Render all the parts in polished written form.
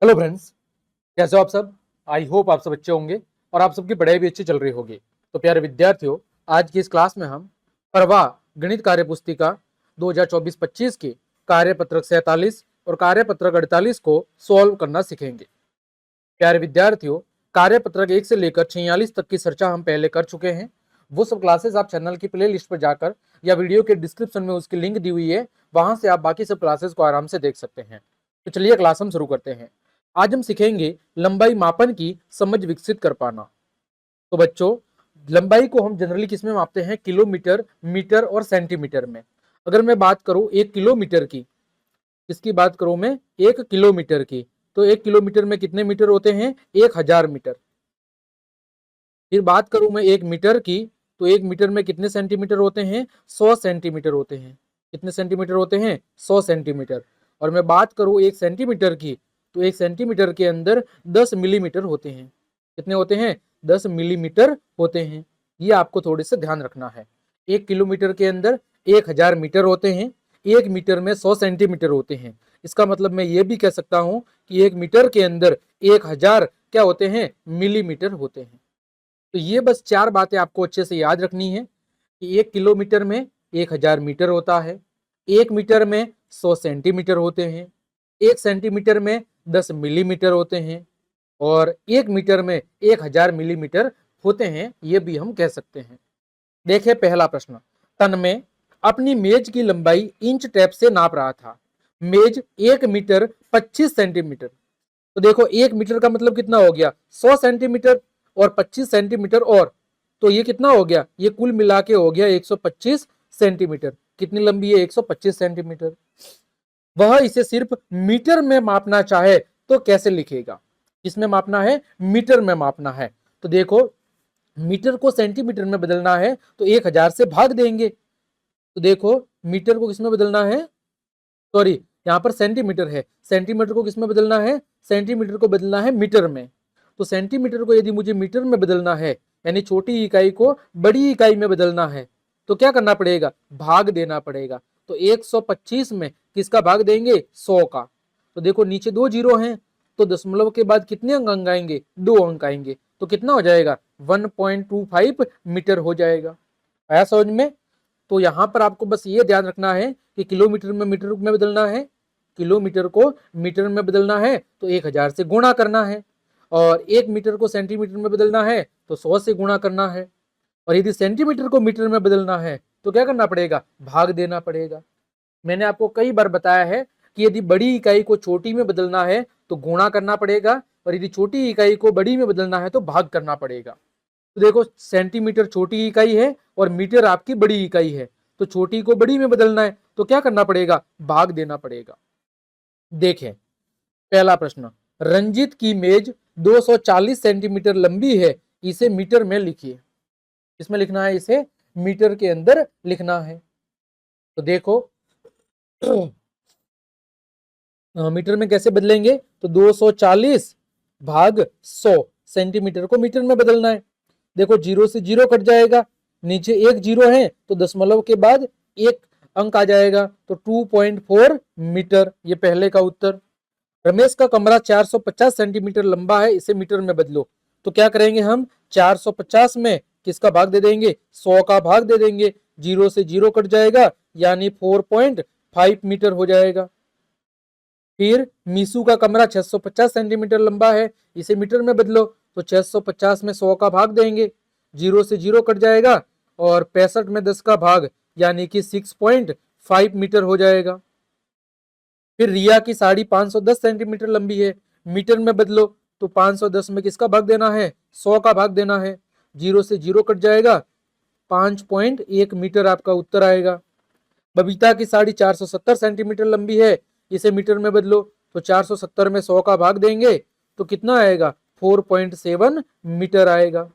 Hello friends, कैसे हो आप सब। आई होप आप सब अच्छे होंगे और आप सबकी पढ़ाई भी अच्छी चल रही होगी। तो प्यारे विद्यार्थियों, आज की इस क्लास में हम प्रवाह गणित कार्य पुस्तिका 2024-25 की कार्यपत्रक 47 और कार्यपत्रक 48 को सॉल्व करना सीखेंगे। प्यारे विद्यार्थियों, कार्यपत्रक 1 से लेकर 46 तक की चर्चा हम पहले कर चुके हैं। वो सब क्लासेस आप चैनल की प्ले लिस्ट पर जाकर या वीडियो के डिस्क्रिप्शन में उसकी लिंक दी हुई है, वहां से आप बाकी सब क्लासेस को आराम से देख सकते हैं। तो चलिए क्लास हम शुरू करते हैं। आज हम सीखेंगे लंबाई मापन की समझ विकसित कर पाना। तो बच्चों, लंबाई को हम जनरली किस में मापते हैं? किलोमीटर, मीटर और सेंटीमीटर में। अगर मैं बात करूं 1 किलोमीटर की, किसकी बात करूं मैं? 1 किलोमीटर की। तो 1 किलोमीटर में कितने मीटर होते हैं? 1000 मीटर। फिर बात करूं मैं 1 मीटर की, तो 1 मीटर में कितने सेंटीमीटर होते हैं? 100 सेंटीमीटर होते हैं। कितने सेंटीमीटर होते हैं? 100 सेंटीमीटर। और मैं बात करूं 1 सेंटीमीटर की, तो 1 सेंटीमीटर के अंदर 10 मिलीमीटर होते हैं। कितने होते हैं? 10 मिलीमीटर होते हैं। ये आपको थोड़े से ध्यान रखना है। 1 किलोमीटर के अंदर 1000 मीटर होते हैं। 1 मीटर में 100 सेंटीमीटर होते हैं। इसका मतलब मैं ये भी कह सकता हूं कि 1 मीटर के अंदर 1000 क्या होते हैं? मिलीमीटर होते हैं। तो ये बस 4 बातें आपको अच्छे से याद रखनी है कि 1 किलोमीटर में 1000 मीटर होता है, 1 मीटर में 100 सेंटीमीटर होते हैं, 1 सेंटीमीटर में 10 मिलीमीटर होते हैं और 1 मीटर में 1000 मिलीमीटर होते हैं। ये भी हम कह सकते हैं। देखिए पहला प्रश्न। तन्मय अपनी मेज की लंबाई इंच टेप से नाप रहा था। मेज 1 मीटर 25 सेंटीमीटर। तो देखो 1 मीटर का मतलब कितना हो गया? 100 सेंटीमीटर और 25 सेंटीमीटर और, तो ये कितना हो गया? ये कुल मिला के हो गया 125 सेंटीमीटर। कितनी लंबी है? 125 सेंटीमीटर। वह इसे सिर्फ मीटर में मापना चाहे तो कैसे लिखेगा? किसमें मापना है? मीटर में मापना है। तो देखो, मीटर को सेंटीमीटर में बदलना है तो 1000 से भाग देंगे। तो देखो, मीटर को किसमें बदलना है? सॉरी, यहाँ पर सेंटीमीटर है। सेंटीमीटर को किसमें बदलना है? सेंटीमीटर को बदलना है मीटर में। तो सेंटीमीटर को यदि मुझे मीटर में बदलना है, यानी छोटी इकाई को बड़ी इकाई में बदलना है, तो क्या करना पड़ेगा? भाग देना पड़ेगा। तो 125 में किसका भाग देंगे? 100 का। तो देखो नीचे 2 जीरो हैं, तो दशमलव के बाद कितने अंक आएंगे? 2 अंक आएंगे। तो कितना हो जाएगा? 1.25 मीटर हो जाएगा। आया समझ में? तो यहां पर आपको बस ये ध्यान रखना है कि किलोमीटर में मीटर में बदलना है, किलोमीटर को मीटर में बदलना है तो 1000 से गुणा करना है, और 1 मीटर को सेंटीमीटर में बदलना है तो 100 से गुणा करना है, और यदि सेंटीमीटर को मीटर में बदलना है तो क्या करना पड़ेगा? भाग देना पड़ेगा। मैंने आपको कई बार बताया है कि यदि बड़ी इकाई को छोटी में बदलना है तो गुणा करना पड़ेगा, और यदि छोटी इकाई को बड़ी में बदलना है तो भाग करना पड़ेगा। तो देखो, सेंटीमीटर छोटी इकाई है और मीटर आपकी बड़ी इकाई है। तो छोटी को बड़ी में बदलना है तो क्या करना पड़ेगा? भाग देना पड़ेगा। देखें पहला प्रश्न। रंजित की मेज 240 सेंटीमीटर लंबी है, इसे मीटर में लिखिए। इसमें लिखना है, इसे मीटर के अंदर लिखना है। तो देखो मीटर में कैसे बदलेंगे? तो 240 भाग 100, सेंटीमीटर को मीटर में बदलना है। देखो, जीरो से जीरो कट जाएगा, नीचे 1 जीरो है तो दशमलव के बाद 1 अंक आ जाएगा, तो 2.4 मीटर। ये पहले का उत्तर। रमेश का कमरा 450 सेंटीमीटर लंबा है, इसे मीटर में बदलो। तो क्या करेंगे हम? 450 में किसका भाग दे देंगे? 100 का भाग दे देंगे। जीरो से जीरो कट जाएगा, यानी 4.5 मीटर हो जाएगा। फिर मीसू का कमरा 650 सेंटीमीटर लंबा है, इसे मीटर में बदलो। तो 650 में 100 का भाग देंगे, जीरो से जीरो कट जाएगा, और 65 में 10 का भाग, यानी कि 6.5 मीटर हो जाएगा। फिर रिया की साड़ी 510 सेंटीमीटर लंबी है, मीटर में बदलो। तो 510 में किसका भाग देना है? 100 का भाग देना है। जीरो से जीरो कट जाएगा, 5.1 मीटर आपका उत्तर आएगा। बबीता की साड़ी 470 सेंटीमीटर लंबी है, इसे मीटर में बदलो। तो 470 में 100 का भाग देंगे तो कितना आएगा? 4.7 मीटर आएगा।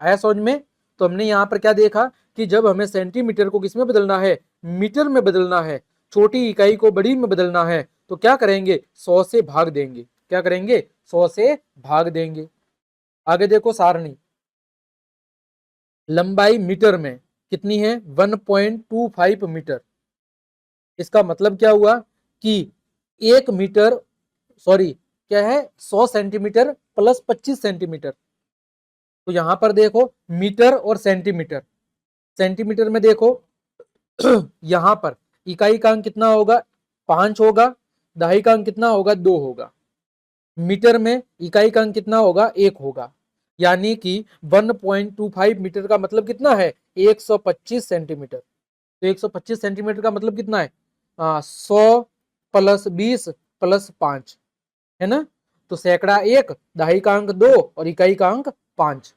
आया समझ में? तो हमने यहाँ पर क्या देखा कि जब हमें सेंटीमीटर को किसमें बदलना है? मीटर में बदलना है। छोटी इकाई को बड़ी में बदलना है तो क्या करेंगे? 100 से भाग देंगे। क्या करेंगे? 100 से भाग देंगे। आगे देखो सारणी। लंबाई मीटर में कितनी है? 1.25 मीटर। इसका मतलब क्या हुआ कि 1 मीटर, सॉरी, क्या है 100 सेंटीमीटर प्लस 25 सेंटीमीटर। तो यहां पर देखो मीटर और सेंटीमीटर, सेंटीमीटर में देखो यहां पर इकाई का अंक कितना होगा 5 होगा, दहाई का अंक कितना होगा 2 होगा, मीटर में इकाई का अंक कितना होगा 1 होगा, यानी कि 1.25 मीटर का मतलब कितना है 125 सेंटीमीटर। तो 125 सेंटीमीटर का मतलब कितना है 100 प्लस 20 प्लस 5 है ना। तो सैकड़ा 1, दहाई का अंक 2 और इकाई का अंक 5।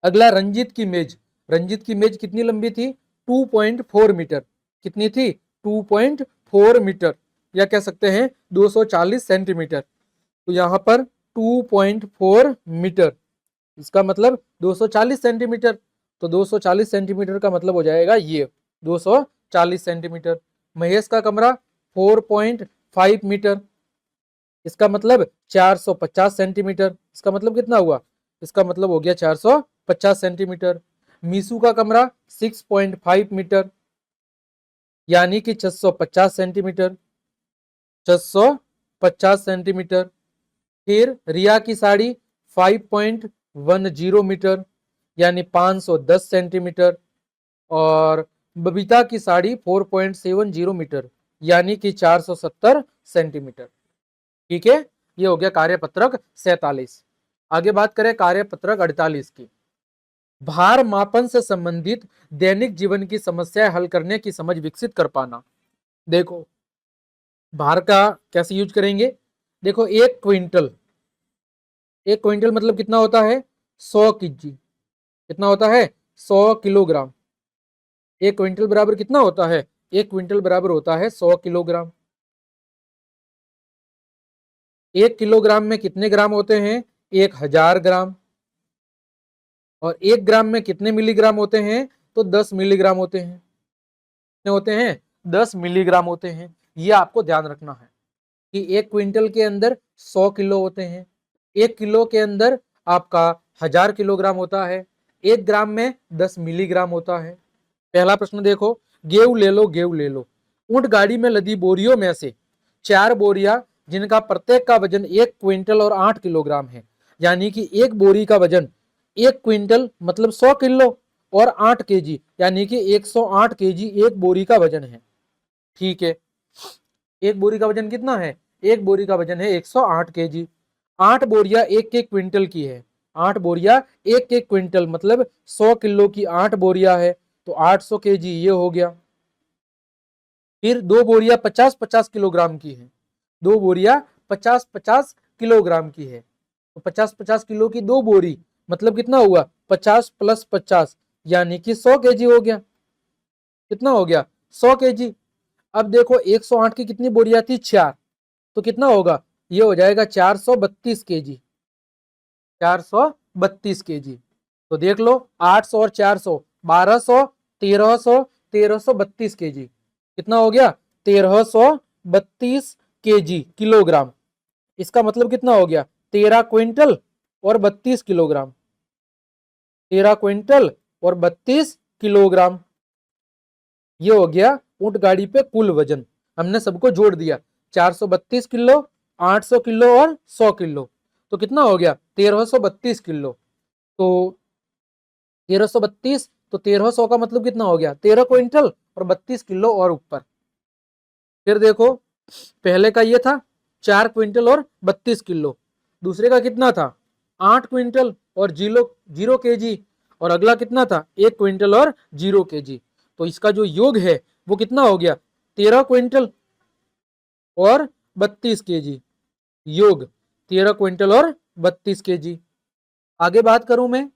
अगला रंजीत की मेज, रंजीत की मेज कितनी लंबी थी 2.4 मीटर, कितनी थी 2.4 मीटर, या कह सकते हैं 240 सेंटीमीटर। तो यहां पर 2.4 मीटर, इसका मतलब 240 सेंटीमीटर। तो 240 सेंटीमीटर का मतलब हो जाएगा ये 240 सेंटीमीटर। महेश का कमरा 4.5 मीटर, इसका मतलब 450 सेंटीमीटर, इसका मतलब कितना हुआ, इसका मतलब हो गया 450 सेंटीमीटर। मीसू का कमरा 6.5 मीटर, यानी कि 650 सेंटीमीटर, 650 सेंटीमीटर। फिर रिया की साड़ी 5.10 मीटर, यानी 510 सेंटीमीटर। और बबीता की साड़ी 4.70 मीटर, यानी कि 470 सेंटीमीटर। ठीक है, ये हो गया कार्यपत्रक 47। आगे बात करें कार्यपत्रक 48 की। भार मापन से संबंधित दैनिक जीवन की समस्याएं हल करने की समझ विकसित कर पाना। देखो भार का कैसे यूज करेंगे, देखो 1 क्विंटल, 1 क्विंटल मतलब कितना होता है 100 केजी, कितना होता है 100 किलोग्राम। 1 क्विंटल बराबर कितना होता है, 1 क्विंटल बराबर होता है 100 किलोग्राम। 1 किलोग्राम में कितने ग्राम होते हैं 1000 ग्राम, और 1 ग्राम में कितने मिलीग्राम होते हैं तो 10 मिलीग्राम होते हैं, कितने होते हैं 10 मिलीग्राम होते हैं। ये आपको ध्यान रखना है कि 1 क्विंटल के अंदर 100 किलो होते हैं, 1 किलो के अंदर आपका 1000 किलोग्राम होता है, 1 ग्राम में 10 मिलीग्राम होता है। पहला प्रश्न देखो, गेहूं ले लो, गेहूं ले लो। ऊंट गाड़ी में लदी बोरियों में से 4 बोरियां जिनका प्रत्येक का वजन 1 क्विंटल और 8 किलोग्राम है, यानी कि एक बोरी का वजन 1 क्विंटल मतलब 100 किलो और 8 केजी यानी कि 108 केजी एक बोरी का वजन है। ठीक है, एक बोरी का वजन कितना है, एक बोरी का वजन है 108 केजी। 8 बोरियां एक एक क्विंटल की है, 8 बोरियां एक एक क्विंटल मतलब 100 किलो की 8 बोरियां है, तो 800 केजी ये हो गया। फिर 2 बोरियां 50-50 किलोग्राम की है, 2 बोरियां 50-50 किलोग्राम की है, तो 50-50 किलो की 2 बोरी मतलब कितना हुआ 50 प्लस 50 यानी कि 100 केजी हो गया, कितना हो गया 100 केजी। अब देखो 108 की कितनी बोरियां थी 4, तो कितना होगा ये हो जाएगा 432 केजी, 432 केजी। तो देख लो 800 और 400 1200, 1300, 1332 केजी, कितना हो गया 1332 केजी किलोग्राम। इसका मतलब कितना हो गया 13 क्विंटल और 32 किलोग्राम, 13 क्विंटल और 32 किलोग्राम। ये हो गया ऊंट गाड़ी पे कुल वजन, हमने सबको जोड़ दिया 432 किलो, 800 किलो और 100 किलो, तो कितना हो गया 1332 किलो। तो 1332 तो 1300 का मतलब कितना हो गया 13 क्विंटल और 32 किलो और ऊपर। फिर देखो पहले का ये था 4 क्विंटल और 32 किलो, दूसरे का कितना था 8 क्विंटल और 0 केजी, और अगला कितना था 1 क्विंटल और 0 केजी। तो इसका जो योग है वो कितना हो गया 13 क्विंटल और 32 केजी, योग 13 क्विंटल और 32 केजी। आगे बात करूं मैं,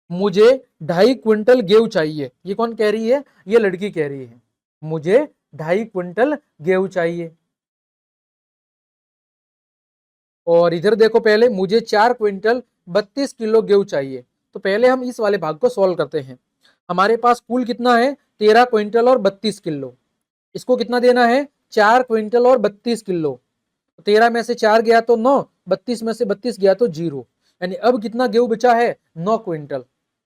मुझे 2.5 क्विंटल गेहूं चाहिए, ये कौन कह रही है, ये लड़की कह रही है मुझे 2.5 क्विंटल गेहूं चाहिए। और इधर देखो पहले मुझे 4 क्विंटल 32 किलो गेहूं चाहिए। तो पहले हम इस वाले भाग को सॉल्व करते हैं। हमारे पास कुल कितना है 13 क्विंटल और 32 किलो, इसको कितना देना है 4 क्विंटल और 32 किलो। 13 में से 4 गया तो 9, 32 में से 32 गया तो 0, यानी अब कितना गेहूं बचा है 9 क्विंटल।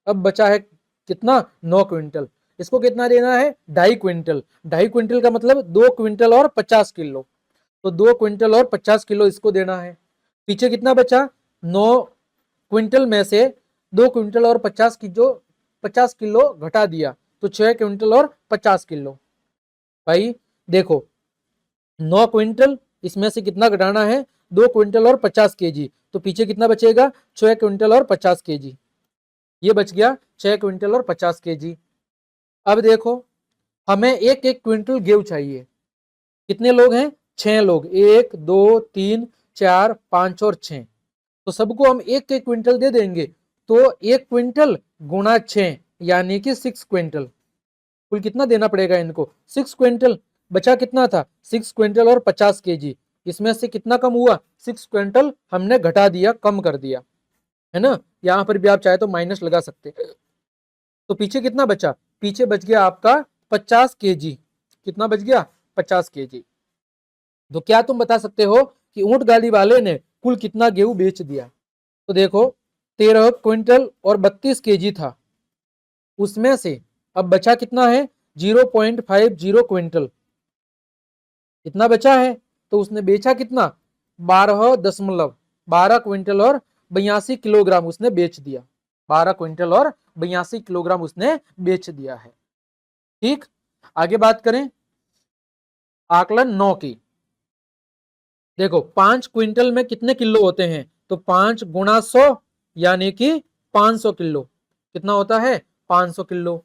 अब बचा है कितना 9 क्विंटल, इसको कितना देना है 2.5 क्विंटल, 2.5 क्विंटल का मतलब 2 क्विंटल और 50 किलो। तो 2 क्विंटल और 50 किलो इसको देना है। पीछे कितना बचा? 9 क्विंटल में से 2 क्विंटल और 50 किलो घटा दिया तो 6 क्विंटल और 50 किलो। भाई देखो 9 क्विंटल, इसमें से कितना घटाना है? 2 क्विंटल और 50 केजी। तो पीछे कितना बचेगा? 6 क्विंटल और 50 केजी। ये बच गया 6 क्विंटल और 50 केजी। अब देखो हमें एक एक क्विंटल गेहूं चाहिए। कितने लोग हैं? 6 लोग, 1 2 3 4 5 और 6। तो सबको हम एक एक क्विंटल दे देंगे। तो 1 क्विंटल गुणा 6 यानी कि 6 क्विंटल। कुल कितना देना पड़ेगा इनको? 6 क्विंटल। बचा कितना था? 6 क्विंटल और 50 केजी। इसमें से कितना कम हुआ? 6 क्विंटल हमने घटा दिया, कम कर दिया, है ना। यहां पर भी आप चाहे तो माइनस लगा सकते हैं। तो पीछे कितना बचा? पीछे बच गया आपका 50 केजी। कितना बच गया? 50 केजी। तो क्या तुम बता सकते हो कि ऊंट गाड़ी वाले ने कुल कितना गेहूं बेच दिया? तो देखो 13 क्विंटल और 32 केजी था, उसमें से अब बचा कितना है? 0.50 क्विंटल। कितना बचा है? तो उसने बेचा कितना? 12 क्विंटल और 82 किलोग्राम उसने बेच दिया। 12 क्विंटल और 82 किलोग्राम उसने बेच दिया है। ठीक, आगे बात करें आकलन 9 की। देखो 5 क्विंटल में कितने किलो होते हैं? तो 5 गुणा 100 यानी कि 500 किलो। कितना होता है? 500 किलो।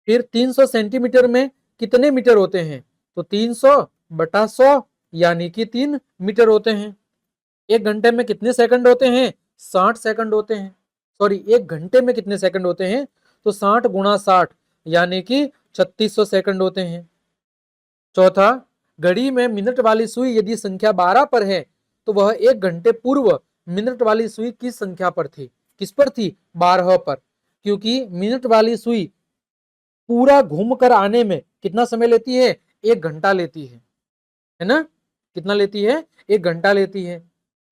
फिर 300 सेंटीमीटर में कितने मीटर होते हैं? तो 300 बटा 100 यानी कि 3 मीटर होते हैं। 1 घंटे में कितने सेकंड होते हैं? 60 सेकंड होते हैं। सॉरी, 1 घंटे में कितने सेकंड होते हैं? तो 60 गुणा 60 यानी कि 3600 सेकंड होते हैं। चौथा, घड़ी में मिनट वाली सुई यदि संख्या 12 पर है तो वह 1 घंटे पूर्व मिनट वाली सुई किस संख्या पर थी? किस पर थी? 12 पर। क्योंकि मिनट वाली सुई पूरा घूम कर आने में कितना समय लेती है? 1 घंटा लेती है ना। कितना लेती है? 1 घंटा लेती है।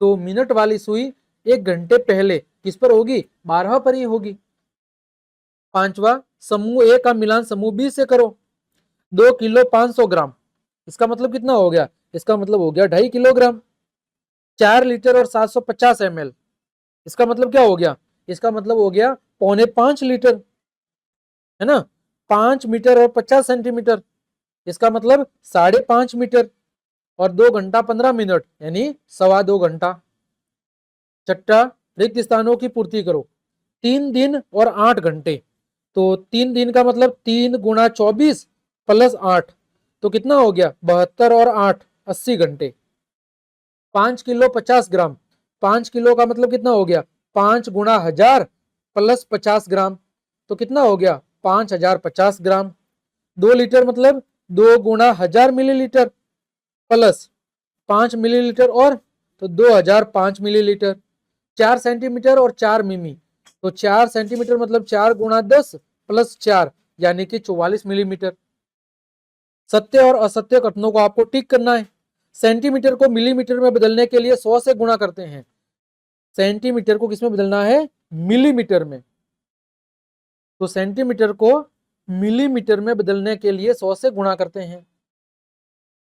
तो मिनट वाली सुई 1 घंटे पहले किस पर होगी? 12 पर ही होगी। पांचवा, समूह ए का मिलान समूह बी से करो। 2 किलो 500 ग्राम, इसका मतलब कितना हो गया? इसका मतलब हो गया 2.5 किलोग्राम। 4 लीटर और 750 ml, इसका मतलब क्या हो गया? इसका मतलब हो गया 4.25 लीटर, है ना। 5 मीटर और 50 सेंटीमीटर, इसका मतलब 5.5 मीटर। और 2 घंटा 15 मिनट यानी 2.25 घंटा। छठा, रिक्त स्थानों की पूर्ति करो। 3 दिन और 8 घंटे। तो 3 दिन का मतलब 3 गुणा 24 प्लस 8, तो कितना हो गया? 72 और 8 80 घंटे। 5 किलो 50 ग्राम, 5 किलो का मतलब कितना हो गया? 5 गुणा 1000 प्लस 50 ग्राम, तो कितना हो गया? 5050 ग्राम। 2 लीटर मतलब 2 गुणा 1000 मिलीलीटर प्लस 5 मिलीलीटर और तो 2005 मिलीलीटर। 4 सेंटीमीटर और 4 मिमी, तो 4 सेंटीमीटर मतलब 4 गुणा 10 प्लस 4 यानी कि 44 मिलीमीटर। सत्य और असत्य कथनों को आपको टिक करना है। सेंटीमीटर को मिलीमीटर में बदलने के लिए 100 से गुणा करते हैं। सेंटीमीटर को किसमें बदलना है? मिलीमीटर में। तो सेंटीमीटर को मिलीमीटर में बदलने के लिए 100 से गुणा करते हैं।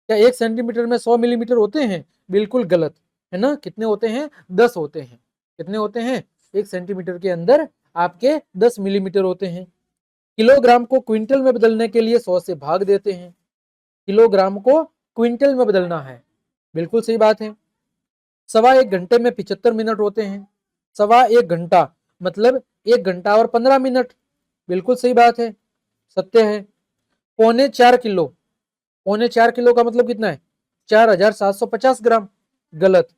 क्या 1 सेंटीमीटर में 100 मिलीमीटर होते हैं? बिल्कुल गलत, है ना। कितने होते हैं? 10 होते हैं। कितने होते हैं? 1 सेंटीमीटर के अंदर आपके 10 मिलीमीटर होते हैं। किलोग्राम को क्विंटल में बदलने के लिए 100 से भाग देते हैं। किलोग्राम को क्विंटल में बदलना है, बिल्कुल सही बात है। 1.25 घंटे में 75 मिनट होते हैं। 1.25 घंटा मतलब 1 घंटा और 15 मिनट, बिल्कुल सही बात है, सत्य है। 4.25 किलो, 4.25 किलो का मतलब कितना है? 4750 ग्राम, गलत।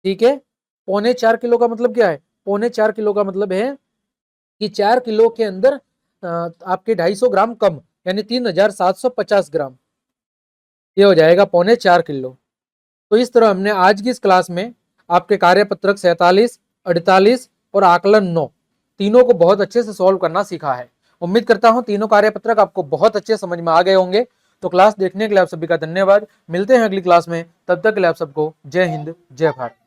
ठीक है, 4.25 किलो का मतलब क्या है? 4.25 किलो का मतलब है कि 4 किलो के अंदर आपके 250 ग्राम कम, यानी 3750 ग्राम, ये हो जाएगा 4.25 किलो। तो इस तरह हमने आज की इस क्लास में आपके कार्यपत्रक 47, 48 और आकलन 9 तीनों को बहुत अच्छे से सॉल्व करना सीखा है। उम्मीद करता हूं तीनों कार्यपत्रक आपको बहुत अच्छे समझ में आ गए होंगे। तो क्लास देखने के लिए आप सभी का धन्यवाद। मिलते हैं अगली क्लास में, तब तक के लिए आप सबको जय हिंद जय भारत।